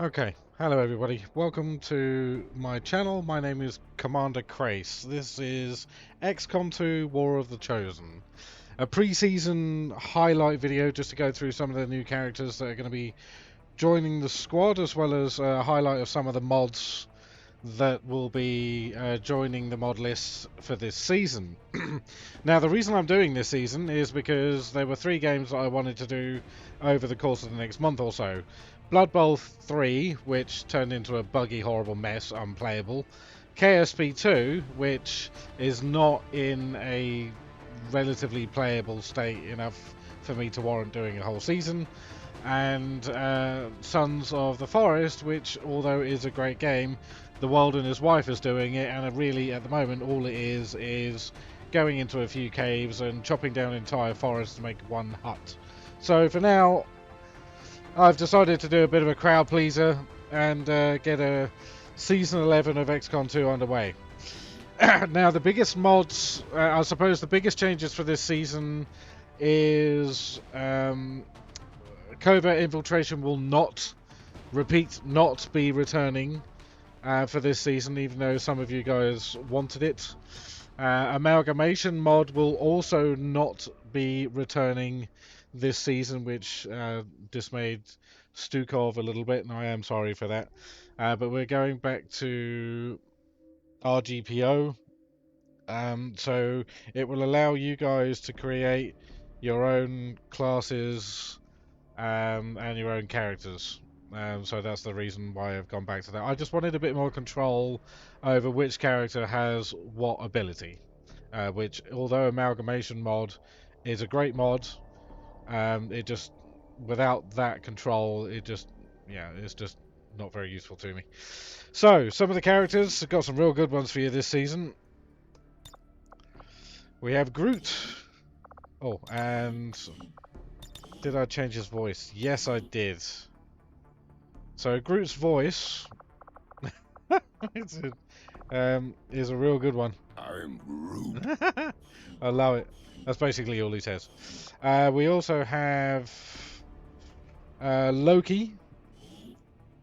Okay, hello everybody. Welcome to my channel. My name is Commander Crace. This is XCOM 2 War of the Chosen. A pre-season highlight video just to go through some of the new characters that are going to be joining the squad, as well as a highlight of some of the mods that will be joining the mod list for this season. Now, the reason I'm doing this season is because there were 3 games that I wanted to do over the course of the next month or so. Blood Bowl 3, which turned into a buggy, horrible mess, unplayable. KSP 2, which is not in a relatively playable state enough for me to warrant doing a whole season. And Sons of the Forest, which, although is a great game, the World and his wife is doing it, and really at the moment all it is going into a few caves and chopping down entire forests to make one hut. So for now, I've decided to do a bit of a crowd pleaser and get a Season 11 of XCOM 2 underway. Now, the biggest mods, I suppose the biggest changes for this season is Covert Infiltration will not be returning for this season, even though some of you guys wanted it. Amalgamation mod will also not be returning this season, which dismayed Stukov a little bit, and I am sorry for that. But we're going back to RGPO, so it will allow you guys to create your own classes and your own characters. So that's the reason why I've gone back to that. I just wanted a bit more control over which character has what ability. Which, although Amalgamation mod is a great mod, it just, without that control, it's just not very useful to me. So, some of the characters, I've got some real good ones for you this season. We have Groot. Oh, and did I change his voice? Yes, I did. So Groot's voice is a real good one. I'm Groot. I love it. That's basically all he says. We also have Loki.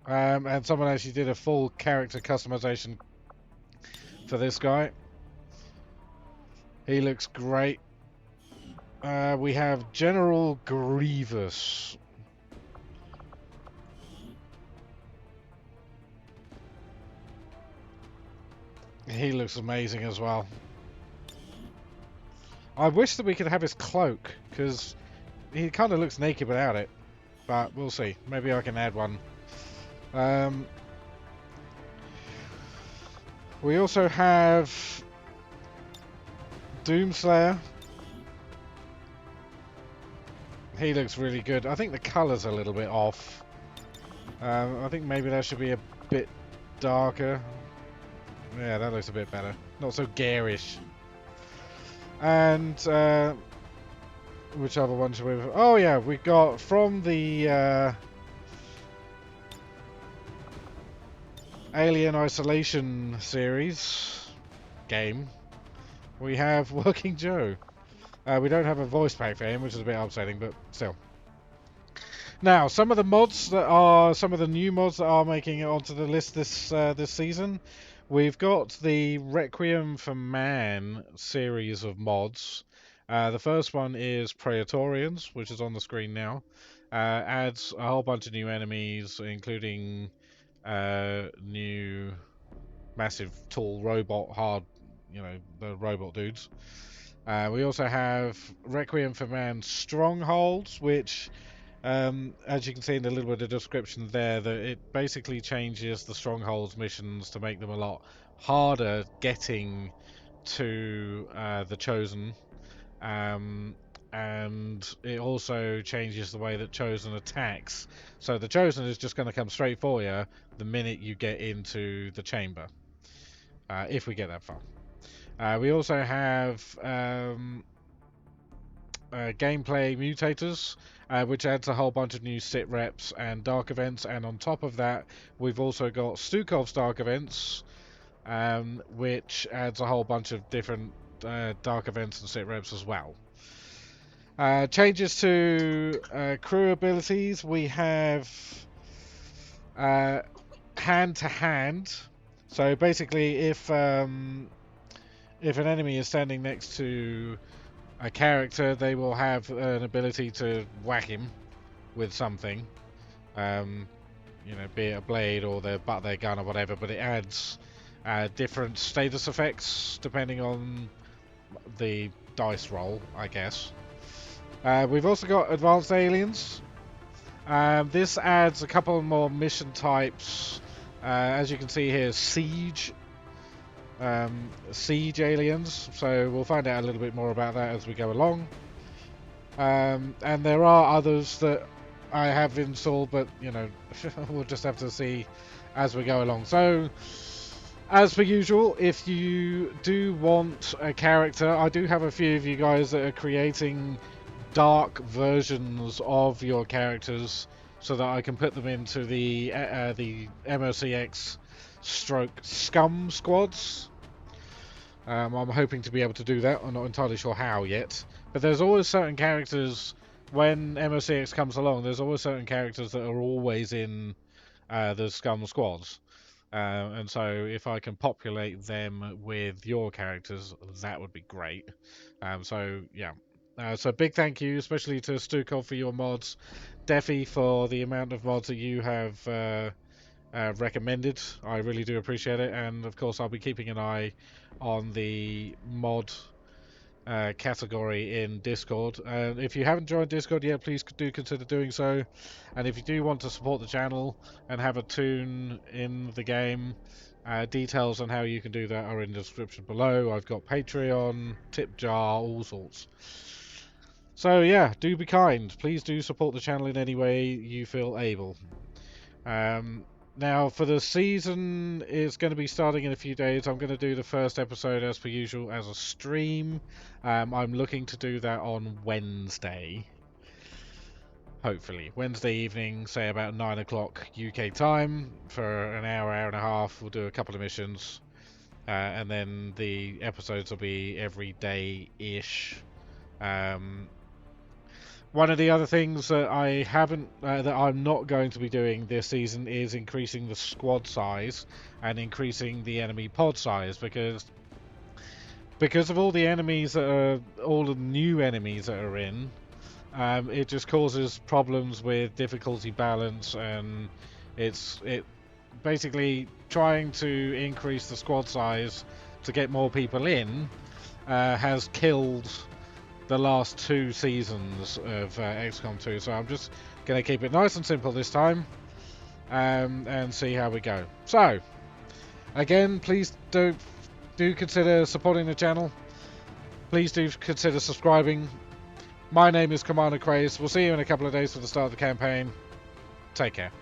And someone actually did a full character customization for this guy. He looks great. We have General Grievous. He looks amazing as well. I wish that we could have his cloak, because he kind of looks naked without it. But we'll see. Maybe I can add one. We also have Doomslayer. He looks really good. I think the colour's a little bit off. I think maybe that should be a bit darker. Yeah, that looks a bit better. Not so garish. And which other one should we have? Oh yeah, we got from the Alien Isolation series game, we have Working Joe. We don't have a voice pack for him, which is a bit upsetting, but still. Now, some of the new mods that are making it onto the list this season. We've got the Requiem for Man series of mods. The first one is Praetorians, which is on the screen now. Adds a whole bunch of new enemies, including new massive tall robot the robot dudes. We also have Requiem for Man Strongholds, which as you can see in a little bit of description there, that it basically changes the Strongholds missions to make them a lot harder getting to the Chosen. And it also changes the way that Chosen attacks. So the Chosen is just going to come straight for you the minute you get into the chamber, if we get that far. We also have gameplay mutators, which adds a whole bunch of new sit reps and dark events, and on top of that we've also got Stukov's dark events, which adds a whole bunch of different dark events and sit reps as well. Changes to crew abilities. We have hand to hand. So basically, if an enemy is standing next to a character, they will have an ability to whack him with something. You know, be it a blade or the butt of their gun or whatever, but it adds different status effects depending on the dice roll, I guess. We've also got advanced aliens. This adds a couple more mission types. As you can see here, siege aliens. So we'll find out a little bit more about that as we go along. And there are others that I have installed, but you know, we'll just have to see as we go along. So, as per usual, if you do want a character, I do have a few of you guys that are creating dark versions of your characters so that I can put them into the MOCX stroke scum squads. I'm hoping to be able to do that. I'm not entirely sure how yet. But there's always certain characters, when MOCX comes along, there's always certain characters that are always in the scum squads. And so if I can populate them with your characters, that would be great. So yeah. So big thank you, especially to Stukov for your mods, Defi for the amount of mods that you have recommended. I really do appreciate it, and of course I'll be keeping an eye on the mod category in Discord. If you haven't joined Discord yet, please do consider doing so. And if you do want to support the channel and have a toon in the game, details on how you can do that are in the description below. I've got Patreon, tip jar, all sorts. So yeah, do be kind. Please do support the channel in any way you feel able. Now, for the season, it's going to be starting in a few days. I'm going to do the first episode, as per usual, as a stream. I'm looking to do that on Wednesday. Hopefully. Wednesday evening, say about 9 o'clock UK time, for an hour, hour and a half. We'll do a couple of missions. And then the episodes will be every day-ish. One of the other things that I haven't, that I'm not going to be doing this season is increasing the squad size and increasing the enemy pod size, because of all the enemies that are, all the new enemies that are in, it just causes problems with difficulty balance, and it basically trying to increase the squad size to get more people in has killed the last 2 seasons of XCOM 2, so I'm just going to keep it nice and simple this time, and see how we go. So, again, please do consider supporting the channel. Please do consider subscribing. My name is Commander Craze. We'll see you in a couple of days for the start of the campaign. Take care.